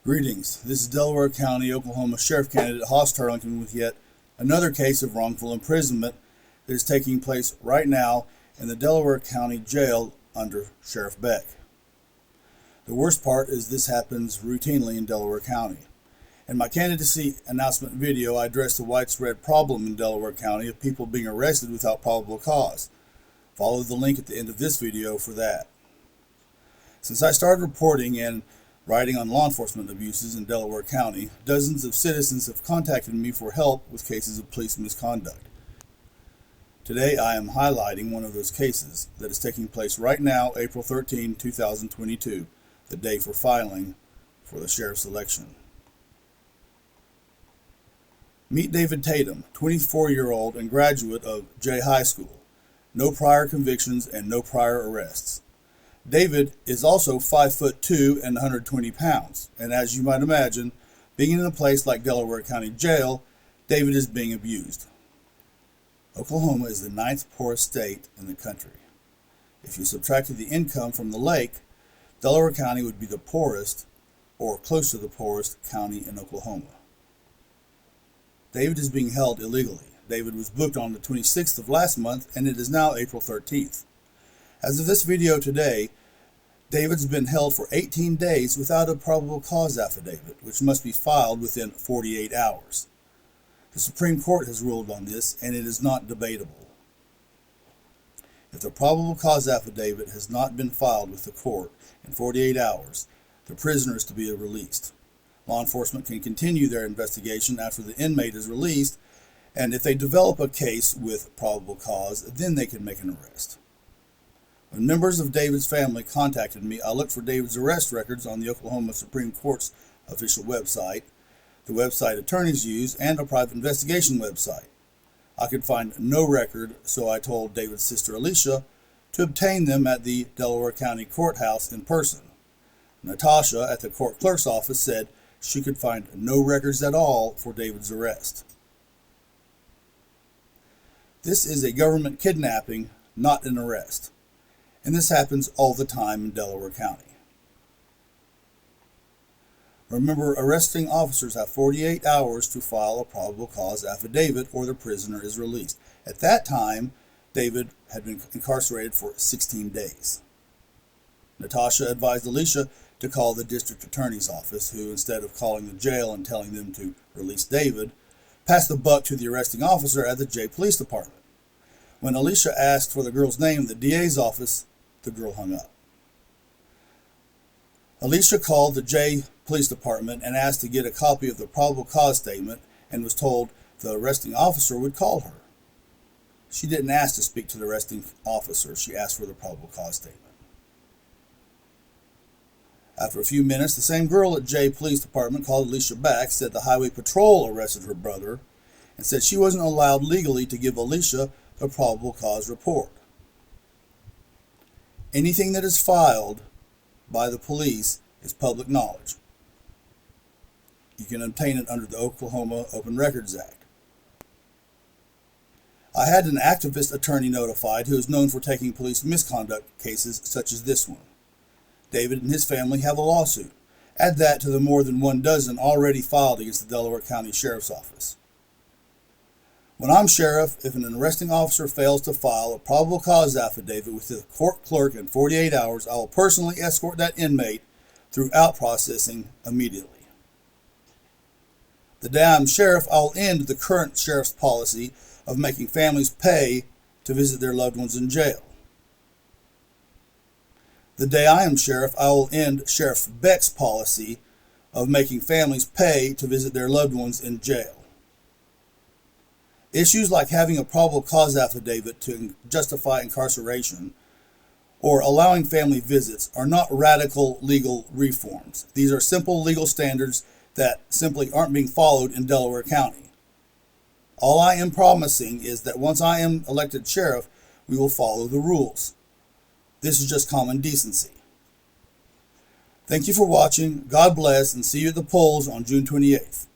Greetings. This is Delaware County, Oklahoma Sheriff Candidate Haas Turlington with yet another case of wrongful imprisonment that is taking place right now in the Delaware County Jail under Sheriff Beck. The worst part is this happens routinely in Delaware County. In my candidacy announcement video, I addressed the widespread problem in Delaware County of people being arrested without probable cause. Follow the link at the end of this video for that. Since I started reporting and writing on law enforcement abuses in Delaware County, dozens of citizens have contacted me for help with cases of police misconduct. Today I am highlighting one of those cases that is taking place right now, April 13, 2022, the day for filing for the sheriff's election. Meet David Tate, 24-year-old and graduate of J High School. No prior convictions and no prior arrests. David is also 5'2" and 120 pounds, and as you might imagine, being in a place like Delaware County Jail, David is being abused. Oklahoma is the 9th poorest state in the country. If you subtracted the income from the lake, Delaware County would be the poorest, or close to the poorest, county in Oklahoma. David is being held illegally. David was booked on the 26th of last month, and it is now April 13th. As of this video today, David's been held for 18 days without a probable cause affidavit, which must be filed within 48 hours. The Supreme Court has ruled on this, and it is not debatable. If the probable cause affidavit has not been filed with the court in 48 hours, the prisoner is to be released. Law enforcement can continue their investigation after the inmate is released, and if they develop a case with probable cause, then they can make an arrest. When members of David's family contacted me, I looked for David's arrest records on the Oklahoma Supreme Court's official website, the website attorneys use, and a private investigation website. I could find no record, so I told David's sister Alicia to obtain them at the Delaware County Courthouse in person. Natasha at the Court Clerk's office said she could find no records at all for David's arrest. This is a government kidnapping, not an arrest. And this happens all the time in Delaware County. Remember, arresting officers have 48 hours to file a probable cause affidavit or the prisoner is released. At that time, David had been incarcerated for 16 days. Natasha advised Alicia to call the district attorney's office, who, instead of calling the jail and telling them to release David, passed the buck to the arresting officer at the J Police Department. When Alicia asked for the girl's name in the DA's office, the girl hung up. Alicia called the J Police Department and asked to get a copy of the probable cause statement and was told the arresting officer would call her. She didn't ask to speak to the arresting officer. She asked for the probable cause statement. After a few minutes, the same girl at J Police Department called Alicia back, said the Highway Patrol arrested her brother, and said she wasn't allowed legally to give Alicia the probable cause report. Anything that is filed by the police is public knowledge. You can obtain it under the Oklahoma Open Records Act. I had an activist attorney notified who is known for taking police misconduct cases such as this one. David and his family have a lawsuit. Add that to the more than 1 dozen already filed against the Delaware County Sheriff's Office. When I'm sheriff, if an arresting officer fails to file a probable cause affidavit with the court clerk in 48 hours, I will personally escort that inmate throughout processing immediately. The day I'm sheriff, I'll end the current sheriff's policy of making families pay to visit their loved ones in jail. The day I am sheriff, I will end Sheriff Beck's policy of making families pay to visit their loved ones in jail. Issues like having a probable cause affidavit to justify incarceration or allowing family visits are not radical legal reforms. These are simple legal standards that simply aren't being followed in Delaware County. All I am promising is that once I am elected sheriff, we will follow the rules. This is just common decency. Thank you for watching. God bless, and see you at the polls on June 28th.